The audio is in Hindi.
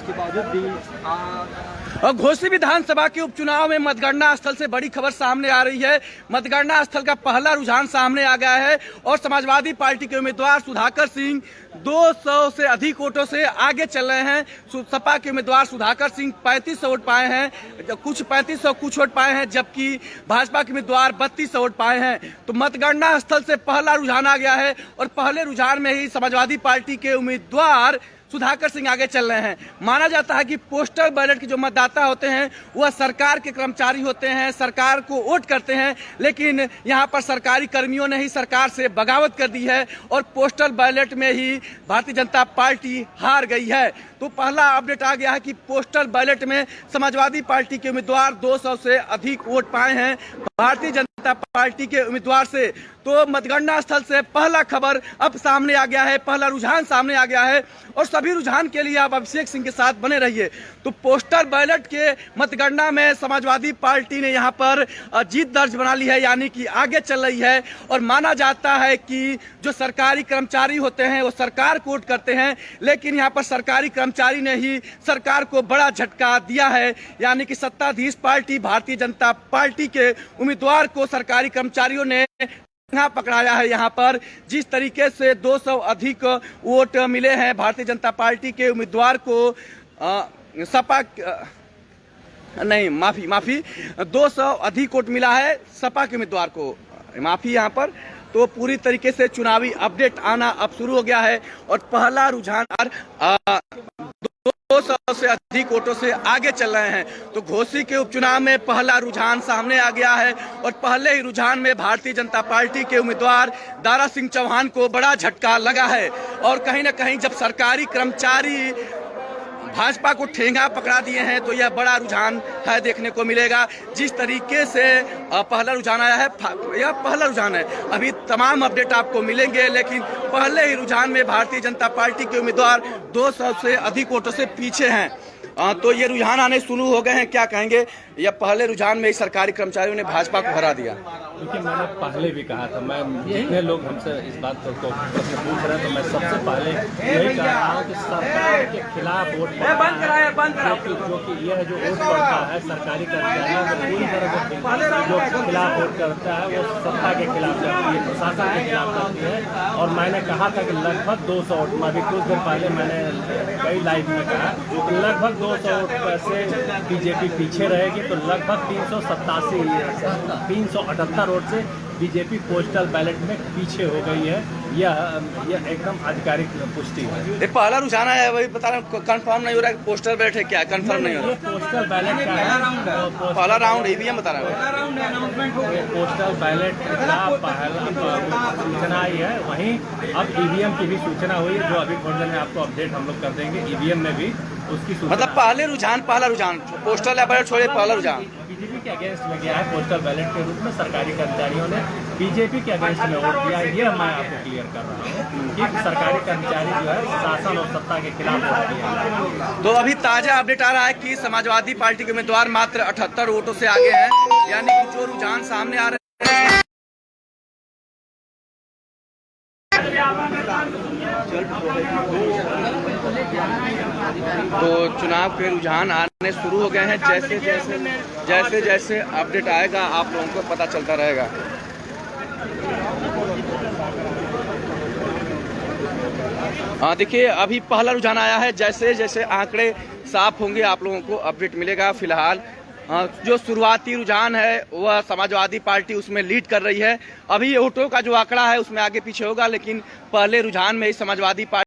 उसके बावजूद भी और घोसी विधानसभा के उपचुनाव में मतगणना स्थल से बड़ी खबर सामने आ रही है। मतगणना स्थल का पहला रुझान सामने आ गया है और समाजवादी पार्टी के उम्मीदवार सुधाकर सिंह 200 से अधिक वोटों से आगे चल रहे हैं। सपा के उम्मीदवार सुधाकर सिंह 3500 वोट पाए हैं, कुछ 3500 कुछ वोट पाए हैं, जबकि भाजपा के उम्मीदवार 3200 वोट पाए हैं। तो मतगणना स्थल से पहला रुझान आ गया है और पहले रुझान में ही समाजवादी पार्टी के उम्मीदवार सुधाकर सिंह आगे चल रहे हैं। माना जाता है कि पोस्टल बैलेट के जो मतदाता होते हैं वह सरकार के कर्मचारी होते हैं, सरकार को वोट करते हैं, लेकिन यहाँ पर सरकारी कर्मियों ने ही सरकार से बगावत कर दी है और पोस्टल बैलेट में ही भारतीय जनता पार्टी हार गई है। तो पहला अपडेट आ गया है कि पोस्टल बैलेट में समाजवादी पार्टी के उम्मीदवार 200 से अधिक वोट पाए हैं भारतीय जनता पार्टी के उम्मीदवार से। तो मतगणना स्थल से पहला खबर अब सामने आ गया है, पहला रुझान सामने आ गया है और सभी रुझान के लिए आप अभिषेक सिंह के साथ बने रहिए। तो पोस्टल बैलेट के मतगणना में समाजवादी पार्टी ने यहाँ पर जीत दर्ज बना ली है, यानी कि आगे चल रही है। और माना जाता है कि जो सरकारी कर्मचारी होते हैं वो सरकार को वोट करते हैं, लेकिन यहाँ पर सरकारी कर्मचारी ने ही सरकार को बड़ा झटका दिया है, यानी कि सत्ताधीश पार्टी भारतीय जनता पार्टी के उम्मीदवार को सरकारी कर्मचारियों ने पकड़ाया है। यहाँ पर जिस तरीके से 200 अधिक वोट मिले हैं भारतीय जनता पार्टी के उम्मीदवार को, सपा नहीं माफी 200 अधिक वोट मिला है सपा के उम्मीदवार को, माफी यहाँ पर। तो पूरी तरीके से चुनावी अपडेट आना अब शुरू हो गया है और पहला रुझान 200 से अधिक वोटों से आगे चल रहे हैं। तो घोसी के उपचुनाव में पहला रुझान सामने आ गया है और पहले ही रुझान में भारतीय जनता पार्टी के उम्मीदवार दारा सिंह चौहान को बड़ा झटका लगा है। और कहीं ना कहीं जब सरकारी कर्मचारी भाजपा को ठेंगा पकड़ा दिए हैं तो यह बड़ा रुझान है देखने को मिलेगा। जिस तरीके से पहला रुझान आया है, यह पहला रुझान है, अभी तमाम अपडेट आपको मिलेंगे, लेकिन पहले ही रुझान में भारतीय जनता पार्टी के उम्मीदवार 200 से अधिक वोटों से पीछे हैं। तो ये रुझान आने शुरू हो गए हैं, क्या कहेंगे? या पहले रुझान में ही सरकारी कर्मचारियों ने भाजपा को हरा दिया? क्योंकि मैंने पहले भी कहा था, मैं जितने लोग हमसे इस बात को प्रश्न पूछ रहे हैं तो मैं सबसे पहले यही कह रहा हूँ कि सरकार के खिलाफ वोट जो कि यह जो वोट पड़ता है सरकारी कर्मचारियों को पूरी तरह जो खिलाफ वोट करता है वो सत्ता के खिलाफ करती है, प्रशासन के खिलाफ करती है। और मैंने कहा था कि लगभग 200 वोट, अभी कुछ दिन पहले मैंने कई लाइव में कहा लगभग 200 वोट से बीजेपी पीछे रहेगी। तो लगभग 378 वोट से बीजेपी पोस्टल बैलेट में पीछे हो गई है। यह एकदम आधिकारिक पुष्टि है। ये पहला रुझान है, वही बता रहा हूँ, कंफर्म नहीं हो रहा है पोस्टल बैलेट है, क्या कंफर्म नहीं हो रहा? पोस्टल बैलेट का है, पहला राउंड ईवीएम बता रहा है। पोस्टल बैलेट का पहला सूचना आई है, वहीं अब ईवीएम की भी सूचना हुई है, जो अभी थोड़ी देर में आपको अपडेट हम लोग कर देंगे। ईवीएम में भी उसकी सूचना, मतलब पहला रुझान पोस्टल बैलेट छोड़े पहला रुझान बीजेपी के अगेंस्ट में गया है। पोस्टल बैलेट के रूप में सरकारी कर्मचारियों ने बीजेपी के अगेंस्ट में वोट दिया है। यह मैं आपको क्लियर कर रहा हूँ कि सरकारी कर्मचारी जो है शासन और सत्ता के खिलाफ वोट दिया। तो अभी ताजा अपडेट आ रहा है कि समाजवादी पार्टी के उम्मीदवार मात्र 78 वोटों से आगे हैं, यानी कि जो रुझान सामने आ रहे हैं। तो चुनाव के रुझान आने शुरू हो गए हैं। जैसे जैसे अपडेट आएगा आप लोगों को पता चलता रहेगा। देखिए अभी पहला रुझान आया है, जैसे जैसे आंकड़े साफ होंगे आप लोगों को अपडेट मिलेगा। फिलहाल जो शुरुआती रुझान है वह समाजवादी पार्टी उसमें लीड कर रही है। अभी वोटों का जो आंकड़ा है उसमें आगे पीछे होगा, लेकिन पहले रुझान में ही समाजवादी पार्टी